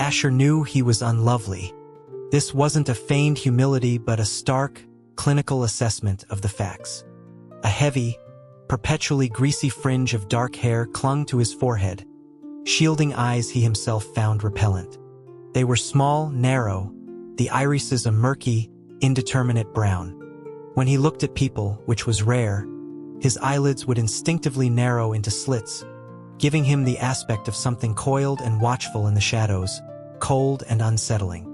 Asher knew he was unlovely. This wasn't a feigned humility but a stark, clinical assessment of the facts. A heavy, perpetually greasy fringe of dark hair clung to his forehead, shielding eyes he himself found repellent. They were small, narrow, the irises a murky, indeterminate brown. When he looked at people, which was rare, his eyelids would instinctively narrow into slits, giving him the aspect of something coiled and watchful in the shadows, cold and unsettling.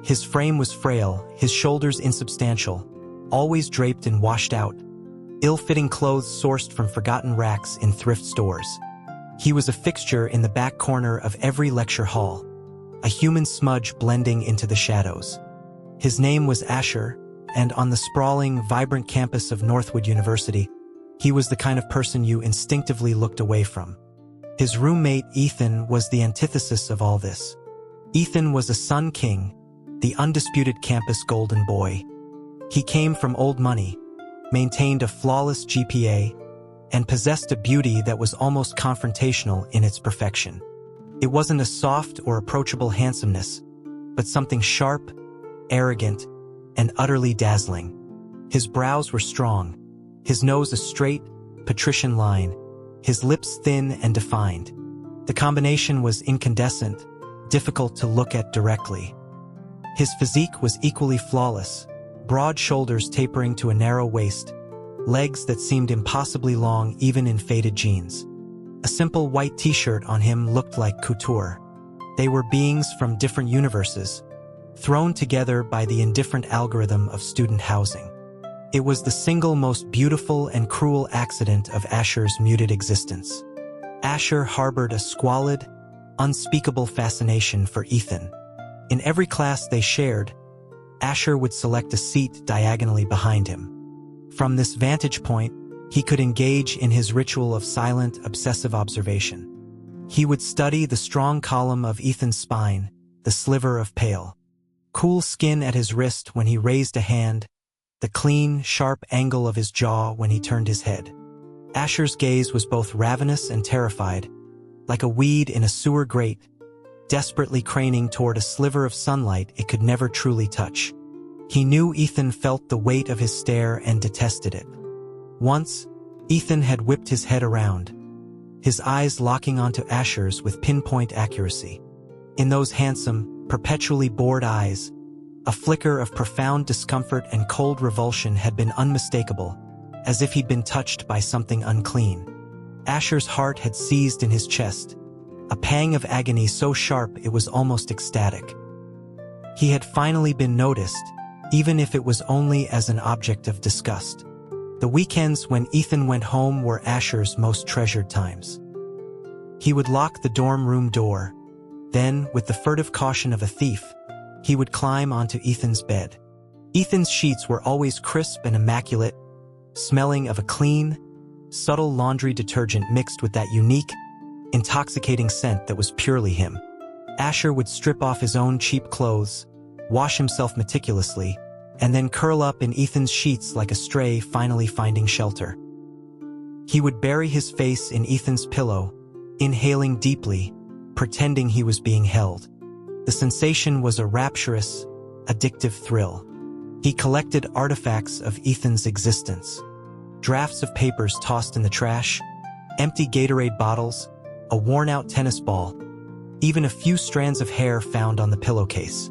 His frame was frail, his shoulders insubstantial, always draped in washed-out, ill-fitting clothes sourced from forgotten racks in thrift stores. He was a fixture in the back corner of every lecture hall, a human smudge blending into the shadows. His name was Asher, and on the sprawling, vibrant campus of Northwood University, he was the kind of person you instinctively looked away from. His roommate, Ethan, was the antithesis of all this. Ethan was a Sun King, the undisputed campus golden boy. He came from old money, maintained a flawless GPA, and possessed a beauty that was almost confrontational in its perfection. It wasn't a soft or approachable handsomeness, but something sharp, arrogant, and utterly dazzling. His brows were strong, his nose a straight, patrician line, his lips thin and defined. The combination was incandescent, difficult to look at directly. His physique was equally flawless, broad shoulders tapering to a narrow waist, legs that seemed impossibly long even in faded jeans. A simple white t-shirt on him looked like couture. They were beings from different universes, thrown together by the indifferent algorithm of student housing. It was the single most beautiful and cruel accident of Asher's muted existence. Asher harbored a squalid, unspeakable fascination for Ethan. In every class they shared, Asher would select a seat diagonally behind him. From this vantage point, he could engage in his ritual of silent, obsessive observation. He would study the strong column of Ethan's spine, the sliver of pale, cool skin at his wrist when he raised a hand, the clean, sharp angle of his jaw when he turned his head. Asher's gaze was both ravenous and terrified, like a weed in a sewer grate, desperately craning toward a sliver of sunlight it could never truly touch. He knew Ethan felt the weight of his stare and detested it. Once, Ethan had whipped his head around, his eyes locking onto Asher's with pinpoint accuracy. In those handsome, perpetually bored eyes, a flicker of profound discomfort and cold revulsion had been unmistakable, as if he'd been touched by something unclean. Asher's heart had seized in his chest, a pang of agony so sharp it was almost ecstatic. He had finally been noticed, even if it was only as an object of disgust. The weekends when Ethan went home were Asher's most treasured times. He would lock the dorm room door, then, with the furtive caution of a thief, he would climb onto Ethan's bed. Ethan's sheets were always crisp and immaculate, smelling of a clean, subtle laundry detergent mixed with that unique, intoxicating scent that was purely him. Asher would strip off his own cheap clothes, wash himself meticulously, and then curl up in Ethan's sheets like a stray finally finding shelter. He would bury his face in Ethan's pillow, inhaling deeply, pretending he was being held. The sensation was a rapturous, addictive thrill. He collected artifacts of Ethan's existence. Drafts of papers tossed in the trash, empty Gatorade bottles, a worn-out tennis ball, even a few strands of hair found on the pillowcase.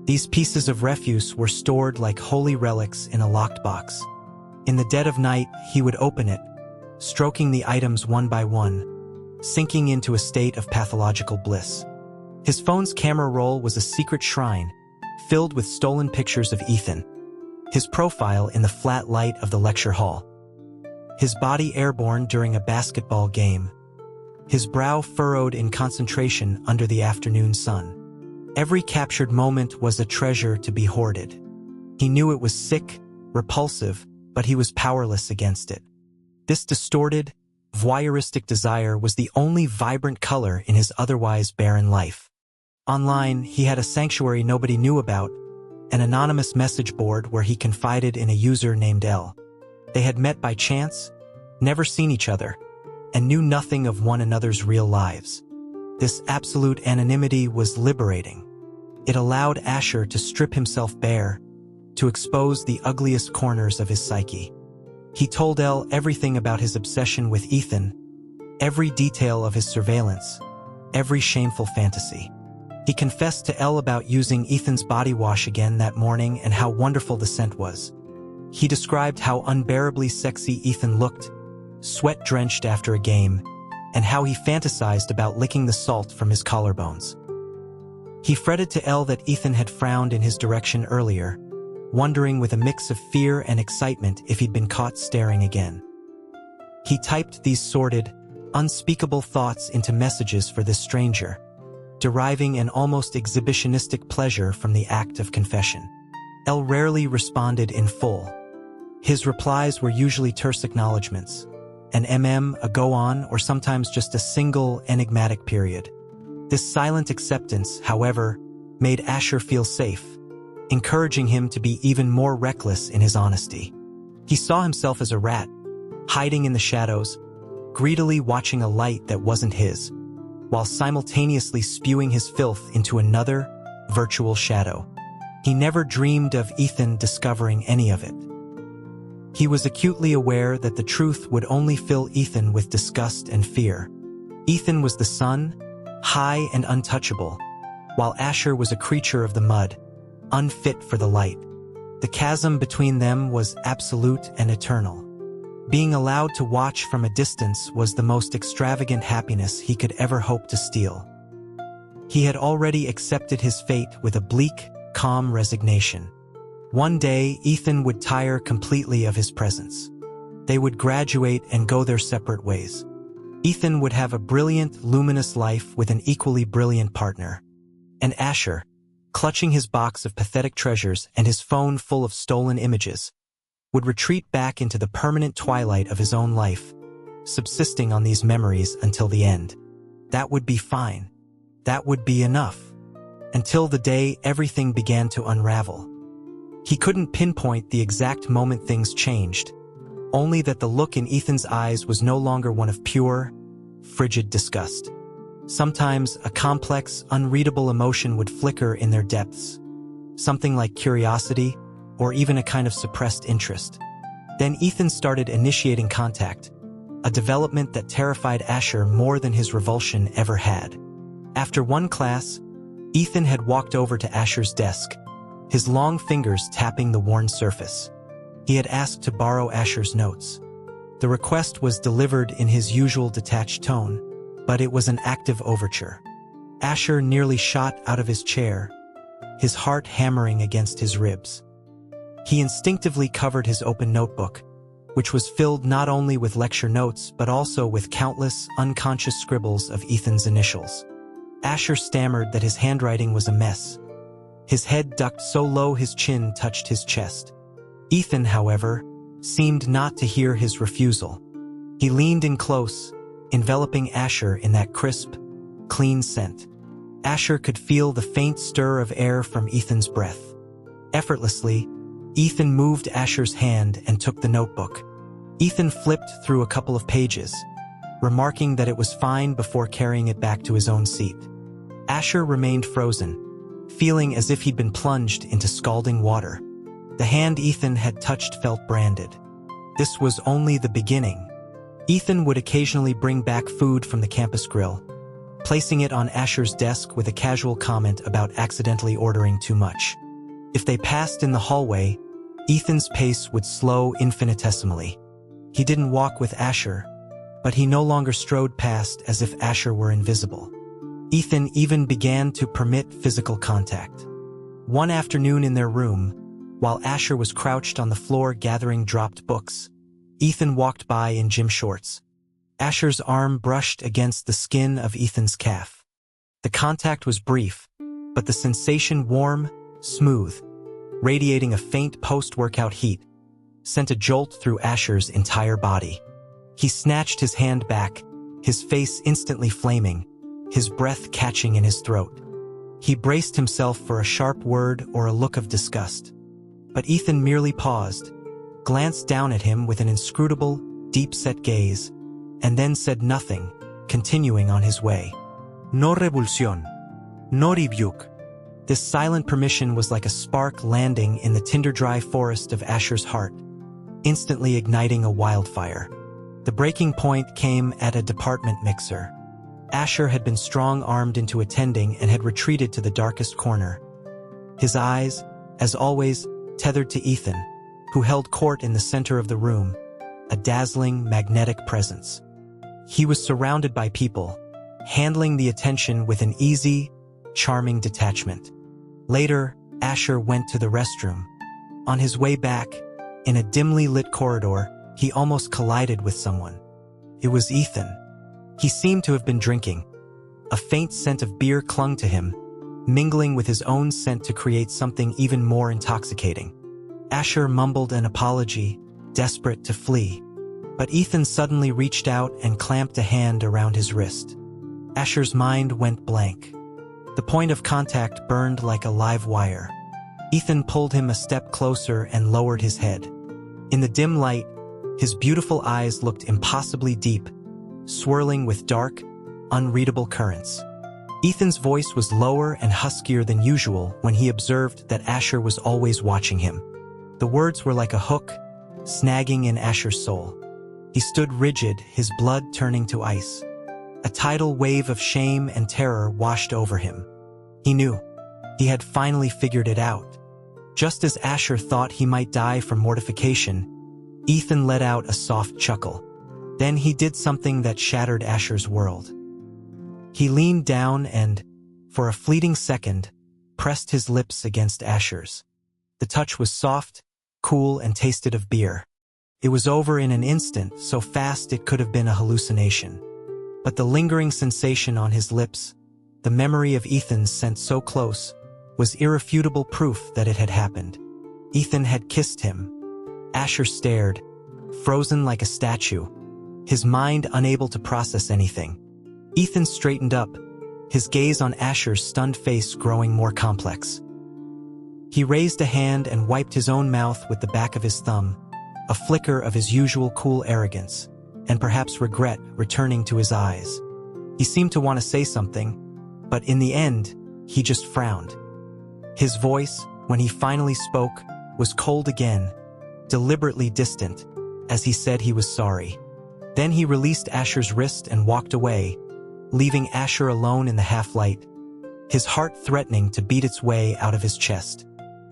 These pieces of refuse were stored like holy relics in a locked box. In the dead of night, he would open it, stroking the items one by one, sinking into a state of pathological bliss. His phone's camera roll was a secret shrine, filled with stolen pictures of Ethan, his profile in the flat light of the lecture hall, his body airborne during a basketball game, his brow furrowed in concentration under the afternoon sun. Every captured moment was a treasure to be hoarded. He knew it was sick, repulsive, but he was powerless against it. This distorted, voyeuristic desire was the only vibrant color in his otherwise barren life. Online, he had a sanctuary nobody knew about, an anonymous message board where he confided in a user named L. They had met by chance, never seen each other, and knew nothing of one another's real lives. This absolute anonymity was liberating. It allowed Asher to strip himself bare, to expose the ugliest corners of his psyche. He told Elle everything about his obsession with Ethan, every detail of his surveillance, every shameful fantasy. He confessed to Elle about using Ethan's body wash again that morning and how wonderful the scent was. He described how unbearably sexy Ethan looked, sweat-drenched after a game, and how he fantasized about licking the salt from his collarbones. He fretted to Elle that Ethan had frowned in his direction earlier, wondering with a mix of fear and excitement if he'd been caught staring again. He typed these sordid, unspeakable thoughts into messages for this stranger, deriving an almost exhibitionistic pleasure from the act of confession. Elle rarely responded in full. His replies were usually terse acknowledgments, an a go on, or sometimes just a single enigmatic period. This silent acceptance, however, made Asher feel safe, encouraging him to be even more reckless in his honesty. He saw himself as a rat, hiding in the shadows, greedily watching a light that wasn't his, while simultaneously spewing his filth into another, virtual shadow. He never dreamed of Ethan discovering any of it. He was acutely aware that the truth would only fill Ethan with disgust and fear. Ethan was the sun, high and untouchable, while Asher was a creature of the mud, unfit for the light. The chasm between them was absolute and eternal. Being allowed to watch from a distance was the most extravagant happiness he could ever hope to steal. He had already accepted his fate with a bleak, calm resignation. One day, Ethan would tire completely of his presence. They would graduate and go their separate ways. Ethan would have a brilliant, luminous life with an equally brilliant partner. And Asher, clutching his box of pathetic treasures and his phone full of stolen images, would retreat back into the permanent twilight of his own life, subsisting on these memories until the end. That would be fine. That would be enough. Until the day everything began to unravel. He couldn't pinpoint the exact moment things changed, only that the look in Ethan's eyes was no longer one of pure, frigid disgust. Sometimes a complex, unreadable emotion would flicker in their depths, something like curiosity or even a kind of suppressed interest. Then Ethan started initiating contact, a development that terrified Asher more than his revulsion ever had. After one class, Ethan had walked over to Asher's desk, his long fingers tapping the worn surface. He had asked to borrow Asher's notes. The request was delivered in his usual detached tone, but it was an active overture. Asher nearly shot out of his chair, his heart hammering against his ribs. He instinctively covered his open notebook, which was filled not only with lecture notes but also with countless, unconscious scribbles of Ethan's initials. Asher stammered that his handwriting was a mess. His head ducked so low his chin touched his chest. Ethan, however, seemed not to hear his refusal. He leaned in close, enveloping Asher in that crisp, clean scent. Asher could feel the faint stir of air from Ethan's breath. Effortlessly, Ethan moved Asher's hand and took the notebook. Ethan flipped through a couple of pages, remarking that it was fine before carrying it back to his own seat. Asher remained frozen, feeling as if he'd been plunged into scalding water. The hand Ethan had touched felt branded. This was only the beginning. Ethan would occasionally bring back food from the campus grill, placing it on Asher's desk with a casual comment about accidentally ordering too much. If they passed in the hallway, Ethan's pace would slow infinitesimally. He didn't walk with Asher, but he no longer strode past as if Asher were invisible. Ethan even began to permit physical contact. One afternoon in their room, while Asher was crouched on the floor gathering dropped books, Ethan walked by in gym shorts. Asher's arm brushed against the skin of Ethan's calf. The contact was brief, but the sensation warm, smooth, radiating a faint post-workout heat, sent a jolt through Asher's entire body. He snatched his hand back, his face instantly flaming, his breath catching in his throat. He braced himself for a sharp word or a look of disgust. But Ethan merely paused, glanced down at him with an inscrutable, deep-set gaze, and then said nothing, continuing on his way. No revulsión. No rebuke. This silent permission was like a spark landing in the tinder-dry forest of Asher's heart, instantly igniting a wildfire. The breaking point came at a department mixer. Asher had been strong-armed into attending and had retreated to the darkest corner. His eyes, as always, tethered to Ethan, who held court in the center of the room, a dazzling, magnetic presence. He was surrounded by people, handling the attention with an easy, charming detachment. Later, Asher went to the restroom. On his way back, in a dimly lit corridor, he almost collided with someone. It was Ethan. He seemed to have been drinking. A faint scent of beer clung to him, mingling with his own scent to create something even more intoxicating. Asher mumbled an apology, desperate to flee. But Ethan suddenly reached out and clamped a hand around his wrist. Asher's mind went blank. The point of contact burned like a live wire. Ethan pulled him a step closer and lowered his head. In the dim light, his beautiful eyes looked impossibly deep, swirling with dark, unreadable currents. Ethan's voice was lower and huskier than usual when he observed that Asher was always watching him. The words were like a hook, snagging in Asher's soul. He stood rigid, his blood turning to ice. A tidal wave of shame and terror washed over him. He knew. He had finally figured it out. Just as Asher thought he might die from mortification, Ethan let out a soft chuckle. Then he did something that shattered Asher's world. He leaned down and, for a fleeting second, pressed his lips against Asher's. The touch was soft, cool, and tasted of beer. It was over in an instant, so fast it could have been a hallucination. But the lingering sensation on his lips, the memory of Ethan's scent so close, was irrefutable proof that it had happened. Ethan had kissed him. Asher stared, frozen like a statue, his mind unable to process anything. Ethan straightened up, his gaze on Asher's stunned face growing more complex. He raised a hand and wiped his own mouth with the back of his thumb, a flicker of his usual cool arrogance, and perhaps regret returning to his eyes. He seemed to want to say something, but in the end, he just frowned. His voice, when he finally spoke, was cold again, deliberately distant, as he said he was sorry. Then he released Asher's wrist and walked away, leaving Asher alone in the half-light, his heart threatening to beat its way out of his chest.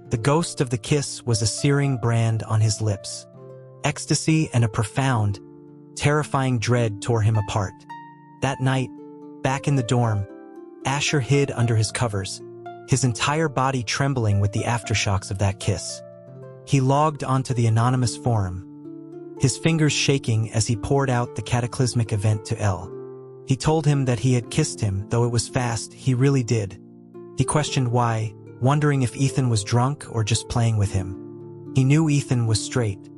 The ghost of the kiss was a searing brand on his lips. Ecstasy and a profound, terrifying dread tore him apart. That night, back in the dorm, Asher hid under his covers, his entire body trembling with the aftershocks of that kiss. He logged onto the anonymous forum, his fingers shaking as he poured out the cataclysmic event to Elle. He told him that he had kissed him, though it was fast, he really did. He questioned why, wondering if Ethan was drunk or just playing with him. He knew Ethan was straight.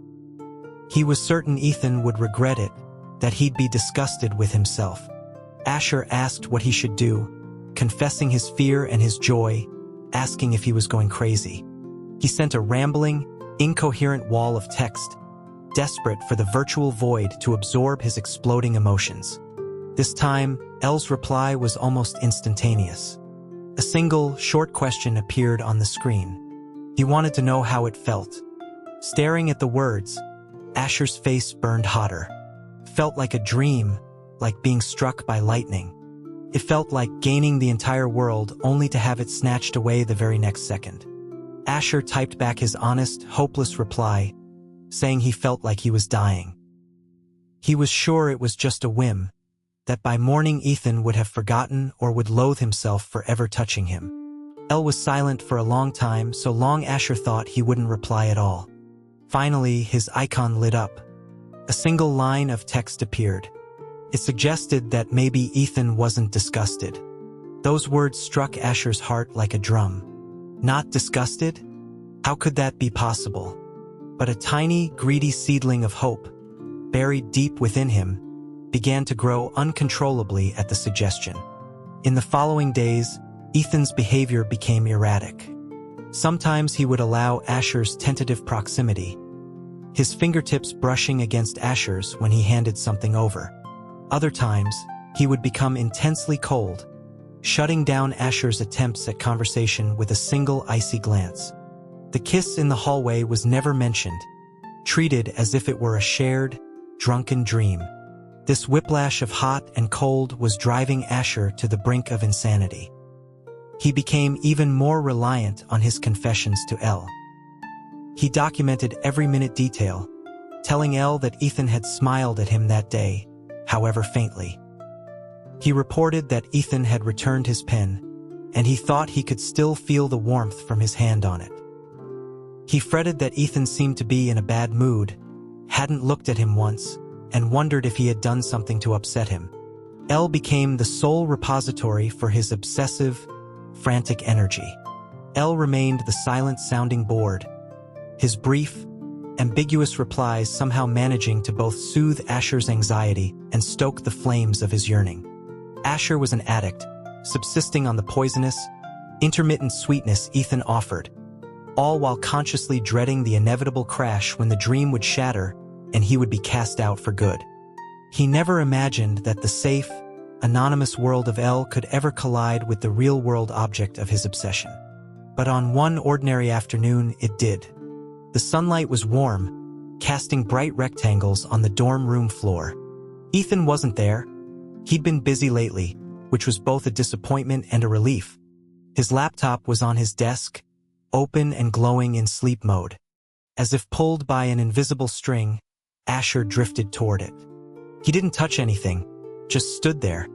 He was certain Ethan would regret it, that he'd be disgusted with himself. Asher asked what he should do, confessing his fear and his joy, asking if he was going crazy. He sent a rambling, incoherent wall of text, desperate for the virtual void to absorb his exploding emotions. This time, Elle's reply was almost instantaneous. A single, short question appeared on the screen. He wanted to know how it felt. Staring at the words, Asher's face burned hotter. Felt like a dream, like being struck by lightning. It felt like gaining the entire world only to have it snatched away the very next second. Asher typed back his honest, hopeless reply, saying he felt like he was dying. He was sure it was just a whim, that by morning Ethan would have forgotten or would loathe himself for ever touching him. Elle was silent for a long time, so long Asher thought he wouldn't reply at all. Finally, his icon lit up. A single line of text appeared. It suggested that maybe Ethan wasn't disgusted. Those words struck Asher's heart like a drum. Not disgusted? How could that be possible? But a tiny, greedy seedling of hope, buried deep within him, began to grow uncontrollably at the suggestion. In the following days, Ethan's behavior became erratic. Sometimes he would allow Asher's tentative proximity, his fingertips brushing against Asher's when he handed something over. Other times, he would become intensely cold, shutting down Asher's attempts at conversation with a single icy glance. The kiss in the hallway was never mentioned, treated as if it were a shared, drunken dream. This whiplash of hot and cold was driving Asher to the brink of insanity. He became even more reliant on his confessions to Elle. He documented every minute detail, telling Elle that Ethan had smiled at him that day, however faintly. He reported that Ethan had returned his pen, and he thought he could still feel the warmth from his hand on it. He fretted that Ethan seemed to be in a bad mood, hadn't looked at him once, and wondered if he had done something to upset him. Elle became the sole repository for his obsessive, frantic energy. Elle remained the silent sounding board, his brief, ambiguous replies somehow managing to both soothe Asher's anxiety and stoke the flames of his yearning. Asher was an addict, subsisting on the poisonous, intermittent sweetness Ethan offered, all while consciously dreading the inevitable crash when the dream would shatter and he would be cast out for good. He never imagined that the safe, anonymous world of Elle could ever collide with the real-world object of his obsession. But on one ordinary afternoon, it did. The sunlight was warm, casting bright rectangles on the dorm room floor. Ethan wasn't there. He'd been busy lately, which was both a disappointment and a relief. His laptop was on his desk, open and glowing in sleep mode. As if pulled by an invisible string, Asher drifted toward it. He didn't touch anything, just stood there,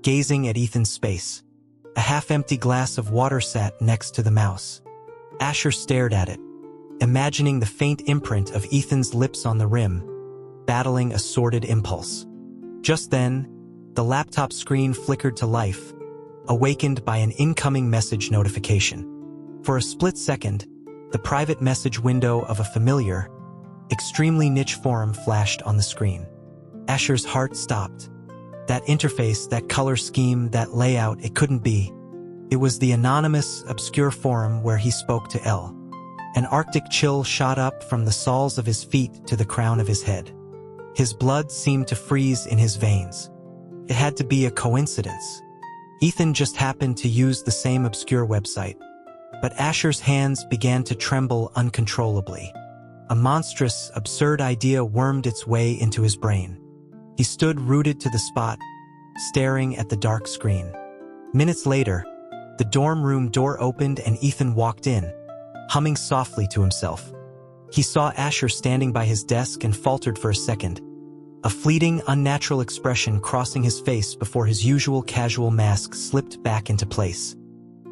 gazing at Ethan's space. A half-empty glass of water sat next to the mouse. Asher stared at it, imagining the faint imprint of Ethan's lips on the rim, battling a sordid impulse. Just then, the laptop screen flickered to life, awakened by an incoming message notification. For a split second, the private message window of a familiar, extremely niche forum flashed on the screen. Asher's heart stopped. That interface, that color scheme, that layout, it couldn't be. It was the anonymous, obscure forum where he spoke to Elle. An arctic chill shot up from the soles of his feet to the crown of his head. His blood seemed to freeze in his veins. It had to be a coincidence. Ethan just happened to use the same obscure website. But Asher's hands began to tremble uncontrollably. A monstrous, absurd idea wormed its way into his brain. He stood rooted to the spot, staring at the dark screen. Minutes later, the dorm room door opened and Ethan walked in, humming softly to himself. He saw Asher standing by his desk and faltered for a second, a fleeting, unnatural expression crossing his face before his usual casual mask slipped back into place.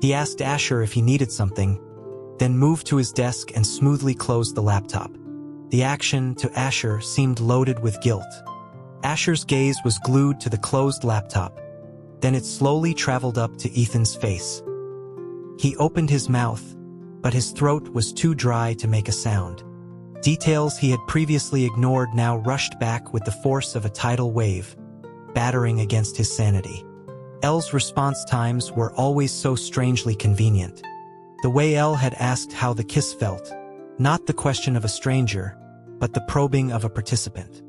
He asked Asher if he needed something, then moved to his desk and smoothly closed the laptop. The action, to Asher, seemed loaded with guilt. Asher's gaze was glued to the closed laptop. Then it slowly traveled up to Ethan's face. He opened his mouth, but his throat was too dry to make a sound. Details he had previously ignored now rushed back with the force of a tidal wave, battering against his sanity. Elle's response times were always so strangely convenient. The way Elle had asked how the kiss felt, not the question of a stranger, but the probing of a participant.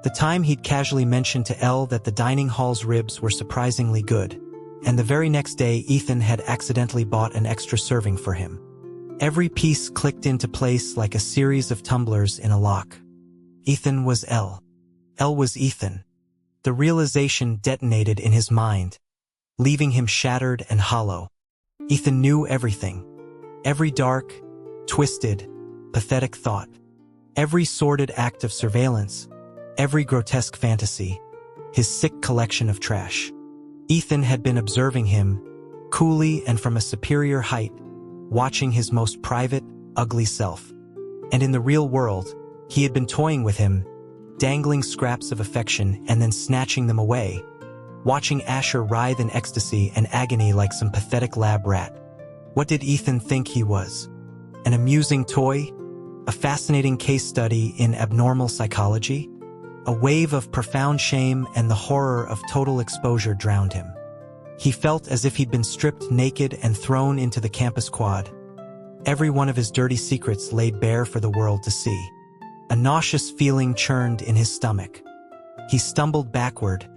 The time he'd casually mentioned to Elle that the dining hall's ribs were surprisingly good, and the very next day Ethan had accidentally bought an extra serving for him. Every piece clicked into place like a series of tumblers in a lock. Ethan was Elle. Elle was Ethan. The realization detonated in his mind, leaving him shattered and hollow. Ethan knew everything. Every dark, twisted, pathetic thought. Every sordid act of surveillance. Every grotesque fantasy. His sick collection of trash. Ethan had been observing him, coolly and from a superior height, watching his most private, ugly self. And in the real world, he had been toying with him, dangling scraps of affection and then snatching them away, watching Asher writhe in ecstasy and agony like some pathetic lab rat. What did Ethan think he was? An amusing toy? A fascinating case study in abnormal psychology? A wave of profound shame and the horror of total exposure drowned him. He felt as if he'd been stripped naked and thrown into the campus quad. Every one of his dirty secrets laid bare for the world to see. A nauseous feeling churned in his stomach. He stumbled backward,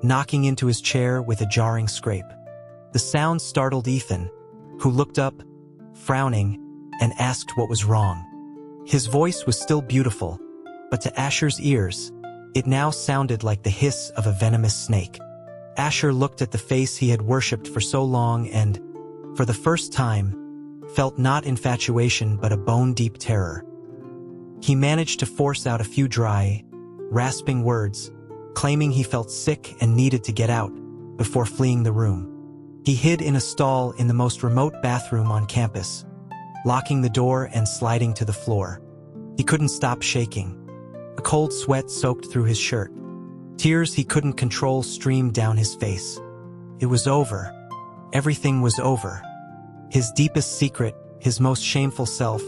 knocking into his chair with a jarring scrape. The sound startled Ethan, who looked up, frowning, and asked what was wrong. His voice was still beautiful, but to Asher's ears, it now sounded like the hiss of a venomous snake. Asher looked at the face he had worshipped for so long and, for the first time, felt not infatuation but a bone-deep terror. He managed to force out a few dry, rasping words, claiming he felt sick and needed to get out, before fleeing the room. He hid in a stall in the most remote bathroom on campus, locking the door and sliding to the floor. He couldn't stop shaking. A cold sweat soaked through his shirt. Tears he couldn't control streamed down his face. It was over. Everything was over. His deepest secret, his most shameful self,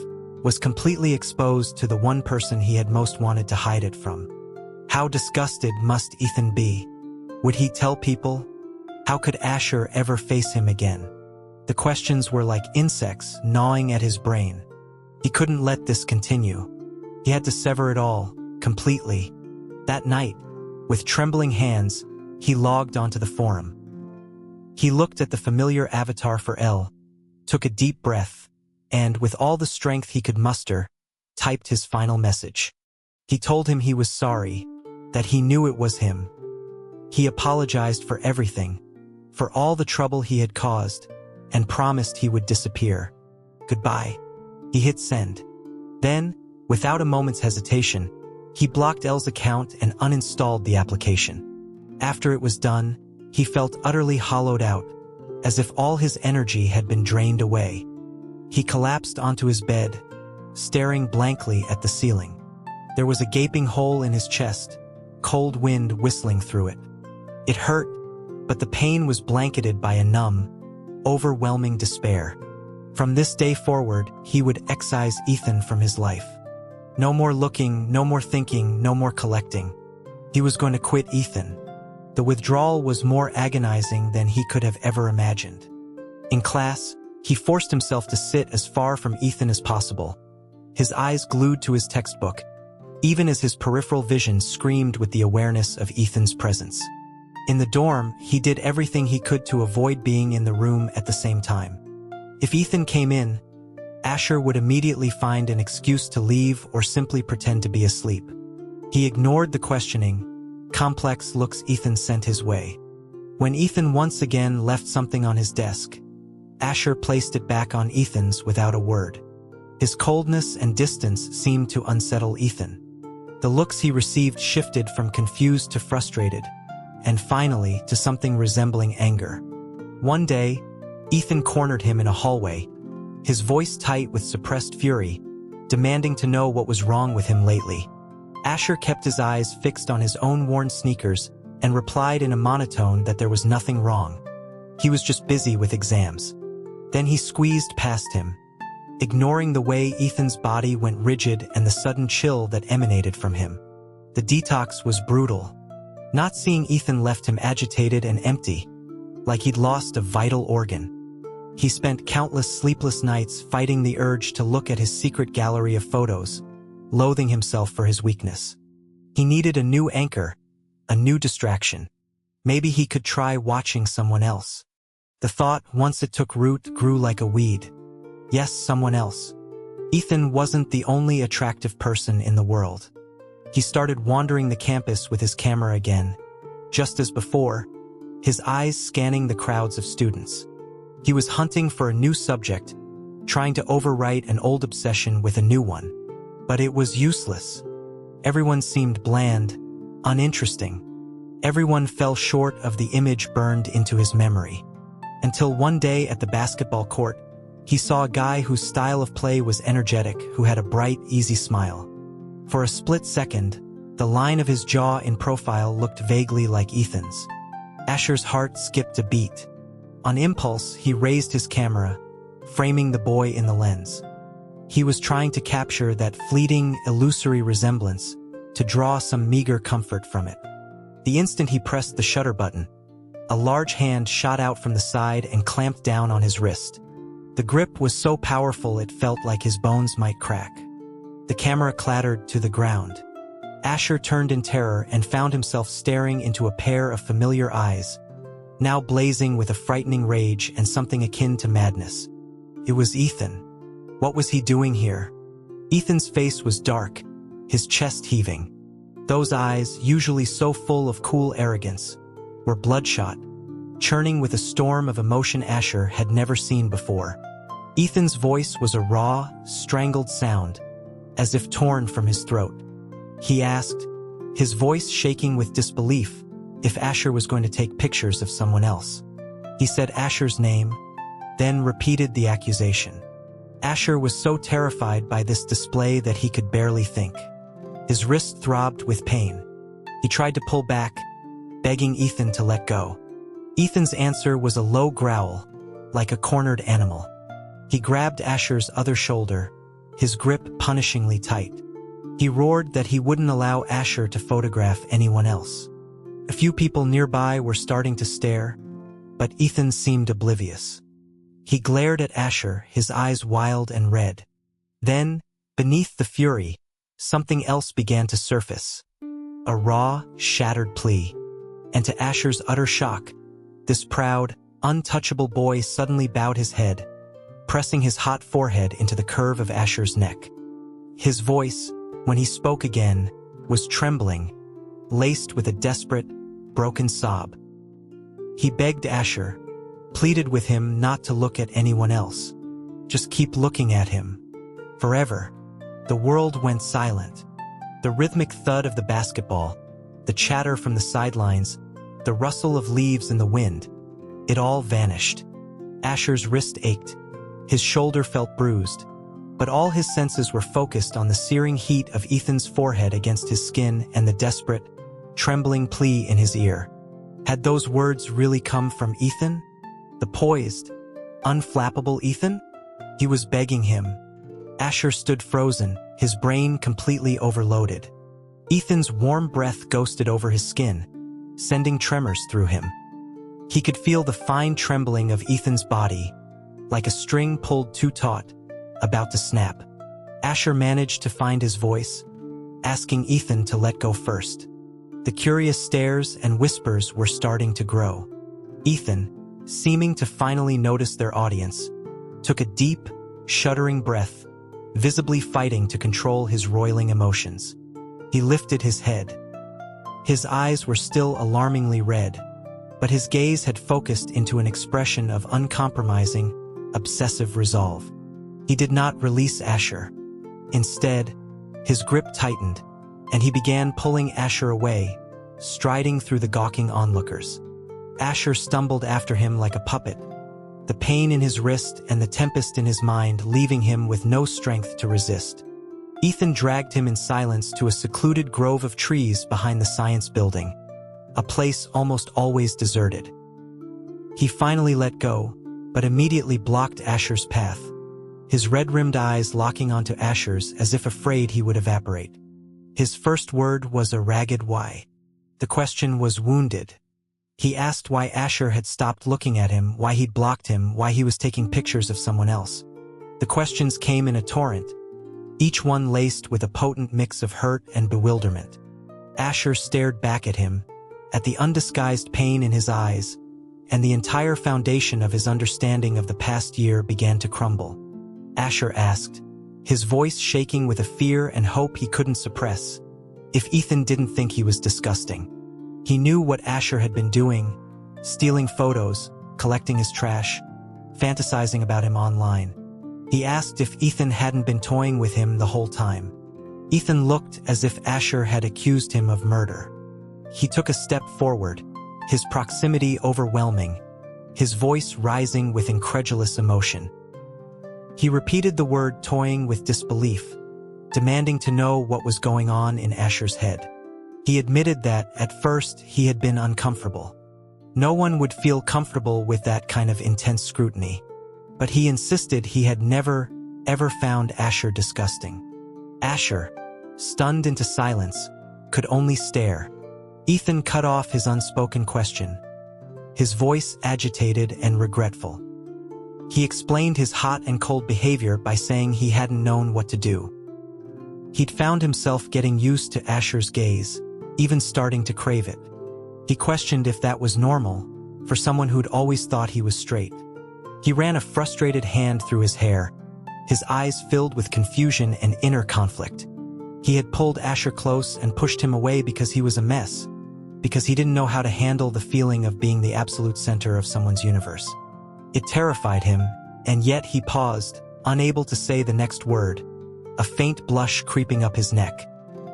was completely exposed to the one person he had most wanted to hide it from. How disgusted must Ethan be? Would he tell people? How could Asher ever face him again? The questions were like insects gnawing at his brain. He couldn't let this continue. He had to sever it all, completely. That night, with trembling hands, he logged onto the forum. He looked at the familiar avatar for L, took a deep breath, and, with all the strength he could muster, typed his final message. He told him he was sorry, that he knew it was him. He apologized for everything, for all the trouble he had caused, and promised he would disappear. Goodbye. He hit send. Then, without a moment's hesitation, he blocked L's account and uninstalled the application. After it was done, he felt utterly hollowed out, as if all his energy had been drained away. He collapsed onto his bed, staring blankly at the ceiling. There was a gaping hole in his chest, cold wind whistling through it. It hurt, but the pain was blanketed by a numb, overwhelming despair. From this day forward, he would excise Ethan from his life. No more looking, no more thinking, no more collecting. He was going to quit Ethan. The withdrawal was more agonizing than he could have ever imagined. In class, he forced himself to sit as far from Ethan as possible, his eyes glued to his textbook, even as his peripheral vision screamed with the awareness of Ethan's presence. In the dorm, he did everything he could to avoid being in the room at the same time. If Ethan came in, Asher would immediately find an excuse to leave or simply pretend to be asleep. He ignored the questioning, complex looks Ethan sent his way. When Ethan once again left something on his desk, Asher placed it back on Ethan's without a word. His coldness and distance seemed to unsettle Ethan. The looks he received shifted from confused to frustrated, and finally to something resembling anger. One day, Ethan cornered him in a hallway, his voice tight with suppressed fury, demanding to know what was wrong with him lately. Asher kept his eyes fixed on his own worn sneakers and replied in a monotone that there was nothing wrong. He was just busy with exams. Then he squeezed past him, ignoring the way Ethan's body went rigid and the sudden chill that emanated from him. The detox was brutal. Not seeing Ethan left him agitated and empty, like he'd lost a vital organ. He spent countless sleepless nights fighting the urge to look at his secret gallery of photos, loathing himself for his weakness. He needed a new anchor, a new distraction. Maybe he could try watching someone else. The thought, once it took root, grew like a weed. Yes, someone else. Ethan wasn't the only attractive person in the world. He started wandering the campus with his camera again, just as before, his eyes scanning the crowds of students. He was hunting for a new subject, trying to overwrite an old obsession with a new one. But it was useless. Everyone seemed bland, uninteresting. Everyone fell short of the image burned into his memory. Until one day at the basketball court, he saw a guy whose style of play was energetic, who had a bright, easy smile. For a split second, the line of his jaw in profile looked vaguely like Ethan's. Asher's heart skipped a beat. On impulse, he raised his camera, framing the boy in the lens. He was trying to capture that fleeting, illusory resemblance, to draw some meager comfort from it. The instant he pressed the shutter button, a large hand shot out from the side and clamped down on his wrist. The grip was so powerful it felt like his bones might crack. The camera clattered to the ground. Asher turned in terror and found himself staring into a pair of familiar eyes, now blazing with a frightening rage and something akin to madness. It was Ethan. What was he doing here? Ethan's face was dark, his chest heaving. Those eyes, usually so full of cool arrogance, were bloodshot, churning with a storm of emotion Asher had never seen before. Ethan's voice was a raw, strangled sound, as if torn from his throat. He asked, his voice shaking with disbelief, if Asher was going to take pictures of someone else. He said Asher's name, then repeated the accusation. Asher was so terrified by this display that he could barely think. His wrist throbbed with pain. He tried to pull back, begging Ethan to let go. Ethan's answer was a low growl, like a cornered animal. He grabbed Asher's other shoulder, his grip punishingly tight. He roared that he wouldn't allow Asher to photograph anyone else. A few people nearby were starting to stare, but Ethan seemed oblivious. He glared at Asher, his eyes wild and red. Then, beneath the fury, something else began to surface. A raw, shattered plea. And to Asher's utter shock, this proud, untouchable boy suddenly bowed his head, pressing his hot forehead into the curve of Asher's neck. His voice, when he spoke again, was trembling, laced with a desperate, broken sob. He begged Asher, pleaded with him not to look at anyone else. Just keep looking at him. Forever. The world went silent. The rhythmic thud of the basketball, the chatter from the sidelines, the rustle of leaves in the wind, it all vanished. Asher's wrist ached. His shoulder felt bruised, but all his senses were focused on the searing heat of Ethan's forehead against his skin and the desperate, trembling plea in his ear. Had those words really come from Ethan? The poised, unflappable Ethan? He was begging him. Asher stood frozen, his brain completely overloaded. Ethan's warm breath ghosted over his skin, sending tremors through him. He could feel the fine trembling of Ethan's body, like a string pulled too taut, about to snap. Asher managed to find his voice, asking Ethan to let go first. The curious stares and whispers were starting to grow. Ethan, seeming to finally notice their audience, took a deep, shuddering breath, visibly fighting to control his roiling emotions. He lifted his head. His eyes were still alarmingly red, but his gaze had focused into an expression of uncompromising, obsessive resolve. He did not release Asher. Instead, his grip tightened, and he began pulling Asher away, striding through the gawking onlookers. Asher stumbled after him like a puppet, the pain in his wrist and the tempest in his mind leaving him with no strength to resist. Ethan dragged him in silence to a secluded grove of trees behind the science building, a place almost always deserted. He finally let go, but immediately blocked Asher's path, his red-rimmed eyes locking onto Asher's as if afraid he would evaporate. His first word was a ragged why. The question was wounded. He asked why Asher had stopped looking at him, why he'd blocked him, why he was taking pictures of someone else. The questions came in a torrent, each one laced with a potent mix of hurt and bewilderment. Asher stared back at him, at the undisguised pain in his eyes, and the entire foundation of his understanding of the past year began to crumble. Asher asked, his voice shaking with a fear and hope he couldn't suppress, if Ethan didn't think he was disgusting. He knew what Asher had been doing, stealing photos, collecting his trash, fantasizing about him online. He asked if Ethan hadn't been toying with him the whole time. Ethan looked as if Asher had accused him of murder. He took a step forward, his proximity overwhelming, his voice rising with incredulous emotion. He repeated the word toying with disbelief, demanding to know what was going on in Asher's head. He admitted that, at first, he had been uncomfortable. No one would feel comfortable with that kind of intense scrutiny. But he insisted he had never, ever found Asher disgusting. Asher, stunned into silence, could only stare. Ethan cut off his unspoken question, his voice agitated and regretful. He explained his hot and cold behavior by saying he hadn't known what to do. He'd found himself getting used to Asher's gaze, even starting to crave it. He questioned if that was normal, for someone who'd always thought he was straight. He ran a frustrated hand through his hair, his eyes filled with confusion and inner conflict. He had pulled Asher close and pushed him away because he was a mess, because he didn't know how to handle the feeling of being the absolute center of someone's universe. It terrified him, and yet he paused, unable to say the next word, a faint blush creeping up his neck.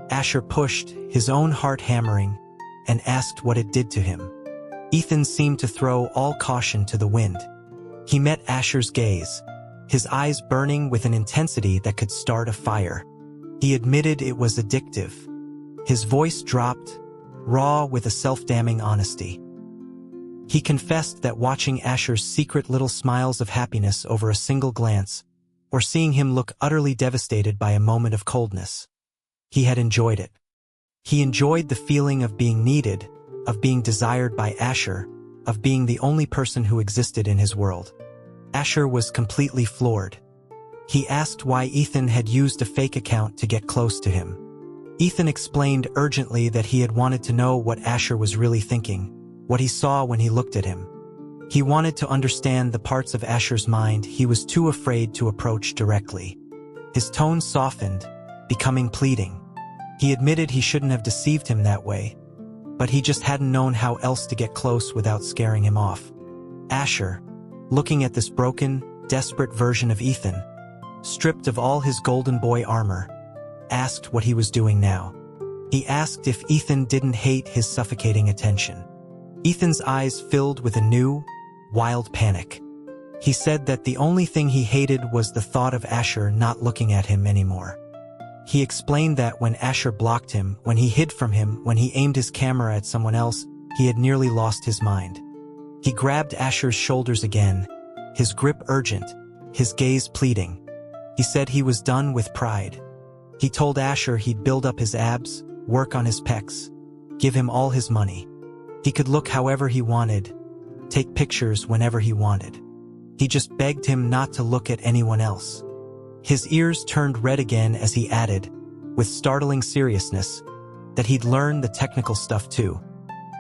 Asher pushed, his own heart hammering, and asked what it did to him. Ethan seemed to throw all caution to the wind. He met Asher's gaze, his eyes burning with an intensity that could start a fire. He admitted it was addictive. His voice dropped, raw with a self-damning honesty. He confessed that watching Asher's secret little smiles of happiness over a single glance, or seeing him look utterly devastated by a moment of coldness, he had enjoyed it. He enjoyed the feeling of being needed, of being desired by Asher, of being the only person who existed in his world. Asher was completely floored. He asked why Ethan had used a fake account to get close to him. Ethan explained urgently that he had wanted to know what Asher was really thinking, what he saw when he looked at him. He wanted to understand the parts of Asher's mind he was too afraid to approach directly. His tone softened, becoming pleading. He admitted he shouldn't have deceived him that way, but he just hadn't known how else to get close without scaring him off. Asher, looking at this broken, desperate version of Ethan, stripped of all his golden boy armor, asked what he was doing now. He asked if Ethan didn't hate his suffocating attention. Ethan's eyes filled with a new, wild panic. He said that the only thing he hated was the thought of Asher not looking at him anymore. He explained that when Asher blocked him, when he hid from him, when he aimed his camera at someone else, he had nearly lost his mind. He grabbed Asher's shoulders again, his grip urgent, his gaze pleading. He said he was done with pride. He told Asher he'd build up his abs, work on his pecs, give him all his money. He could look however he wanted, take pictures whenever he wanted. He just begged him not to look at anyone else. His ears turned red again as he added, with startling seriousness, that he'd learn the technical stuff too.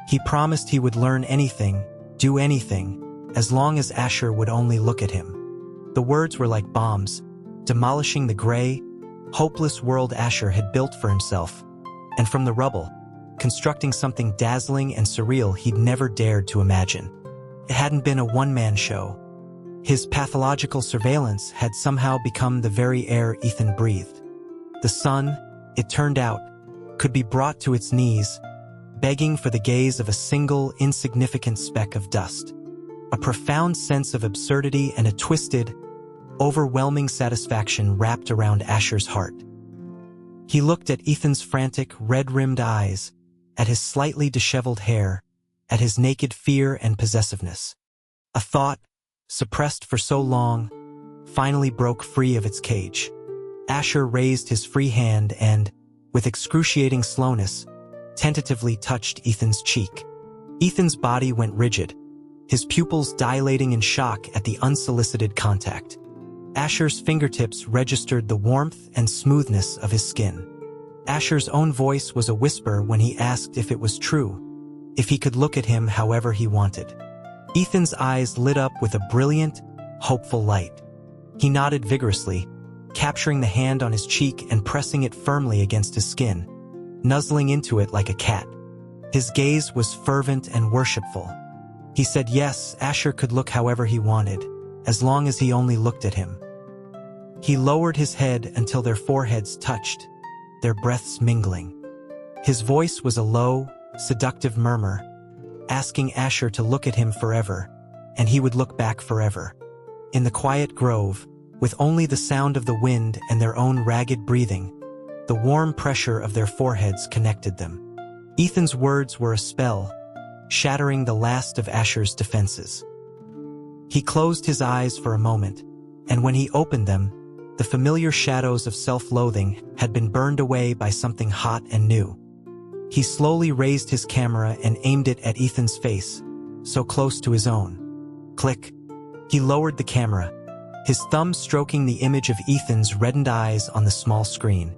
He promised he would learn anything, do anything, as long as Asher would only look at him. The words were like bombs, demolishing the gray, hopeless world Asher had built for himself, and from the rubble, constructing something dazzling and surreal he'd never dared to imagine. It hadn't been a one-man show. His pathological surveillance had somehow become the very air Ethan breathed. The sun, it turned out, could be brought to its knees, begging for the gaze of a single, insignificant speck of dust. A profound sense of absurdity and a twisted, overwhelming satisfaction wrapped around Asher's heart. He looked at Ethan's frantic, red-rimmed eyes, at his slightly disheveled hair, at his naked fear and possessiveness. A thought, suppressed for so long, finally broke free of its cage. Asher raised his free hand and, with excruciating slowness, tentatively touched Ethan's cheek. Ethan's body went rigid, his pupils dilating in shock at the unsolicited contact. Asher's fingertips registered the warmth and smoothness of his skin. Asher's own voice was a whisper when he asked if it was true, if he could look at him however he wanted. Ethan's eyes lit up with a brilliant, hopeful light. He nodded vigorously, capturing the hand on his cheek and pressing it firmly against his skin, nuzzling into it like a cat. His gaze was fervent and worshipful. He said yes, Asher could look however he wanted, as long as he only looked at him. He lowered his head until their foreheads touched, their breaths mingling. His voice was a low, seductive murmur, asking Asher to look at him forever, and he would look back forever. In the quiet grove, with only the sound of the wind and their own ragged breathing, the warm pressure of their foreheads connected them. Ethan's words were a spell, shattering the last of Asher's defenses. He closed his eyes for a moment, and when he opened them, the familiar shadows of self-loathing had been burned away by something hot and new. He slowly raised his camera and aimed it at Ethan's face, so close to his own. Click. He lowered the camera, his thumb stroking the image of Ethan's reddened eyes on the small screen.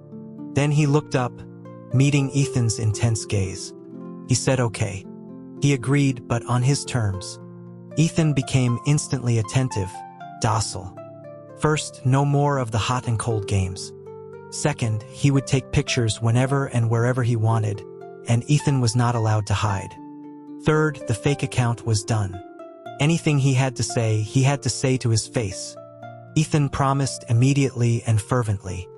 Then he looked up, meeting Ethan's intense gaze. He said, "Okay." He agreed, but on his terms. Ethan became instantly attentive, docile. First, no more of the hot and cold games. Second, he would take pictures whenever and wherever he wanted, and Ethan was not allowed to hide. Third, the fake account was done. Anything he had to say to his face. Ethan promised immediately and fervently.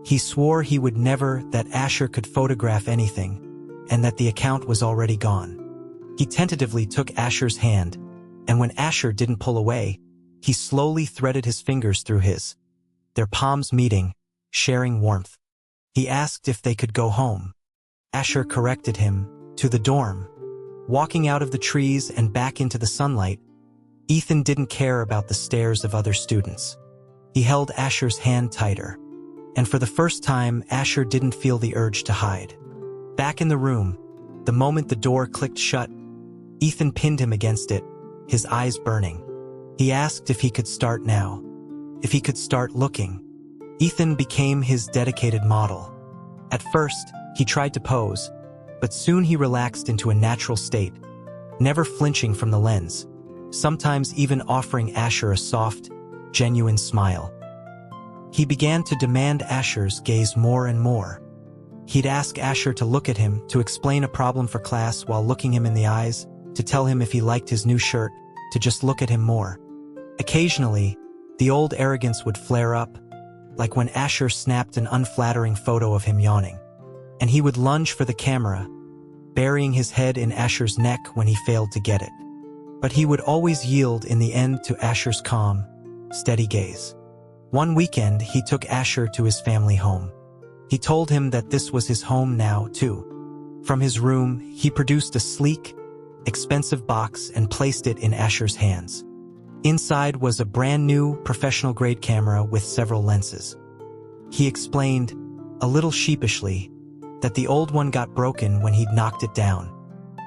He swore he would never that Asher could photograph anything, and that the account was already gone. He tentatively took Asher's hand, and when Asher didn't pull away, he slowly threaded his fingers through his, their palms meeting, sharing warmth. He asked if they could go home. Asher corrected him, to the dorm. Walking out of the trees and back into the sunlight, Ethan didn't care about the stares of other students. He held Asher's hand tighter, and for the first time, Asher didn't feel the urge to hide. Back in the room, the moment the door clicked shut, Ethan pinned him against it, his eyes burning. He asked if he could start now, if he could start looking. Ethan became his dedicated model. At first, he tried to pose, but soon he relaxed into a natural state, never flinching from the lens, sometimes even offering Asher a soft, genuine smile. He began to demand Asher's gaze more and more. He'd ask Asher to look at him, to explain a problem for class while looking him in the eyes, to tell him if he liked his new shirt, to just look at him more. Occasionally, the old arrogance would flare up, like when Asher snapped an unflattering photo of him yawning. And he would lunge for the camera, burying his head in Asher's neck when he failed to get it. But he would always yield in the end to Asher's calm, steady gaze. One weekend, he took Asher to his family home. He told him that this was his home now, too. From his room, he produced a sleek, expensive box and placed it in Asher's hands. Inside was a brand-new, professional-grade camera with several lenses. He explained, a little sheepishly, that the old one got broken when he'd knocked it down.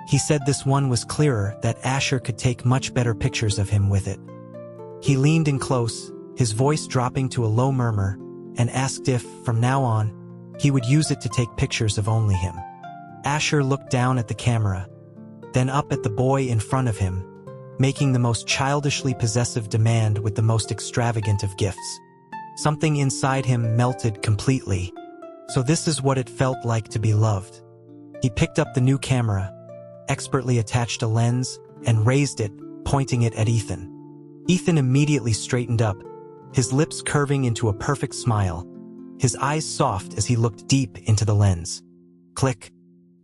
He said this one was clearer, that Asher could take much better pictures of him with it. He leaned in close, his voice dropping to a low murmur, and asked if, from now on, he would use it to take pictures of only him. Asher looked down at the camera, then up at the boy in front of him, making the most childishly possessive demand with the most extravagant of gifts. Something inside him melted completely. So this is what it felt like to be loved. He picked up the new camera, expertly attached a lens, and raised it, pointing it at Ethan. Ethan immediately straightened up, his lips curving into a perfect smile, his eyes soft as he looked deep into the lens. Click.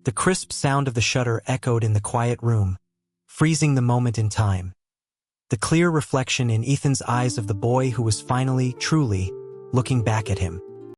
The crisp sound of the shutter echoed in the quiet room, freezing the moment in time. The clear reflection in Ethan's eyes of the boy who was finally, truly, looking back at him.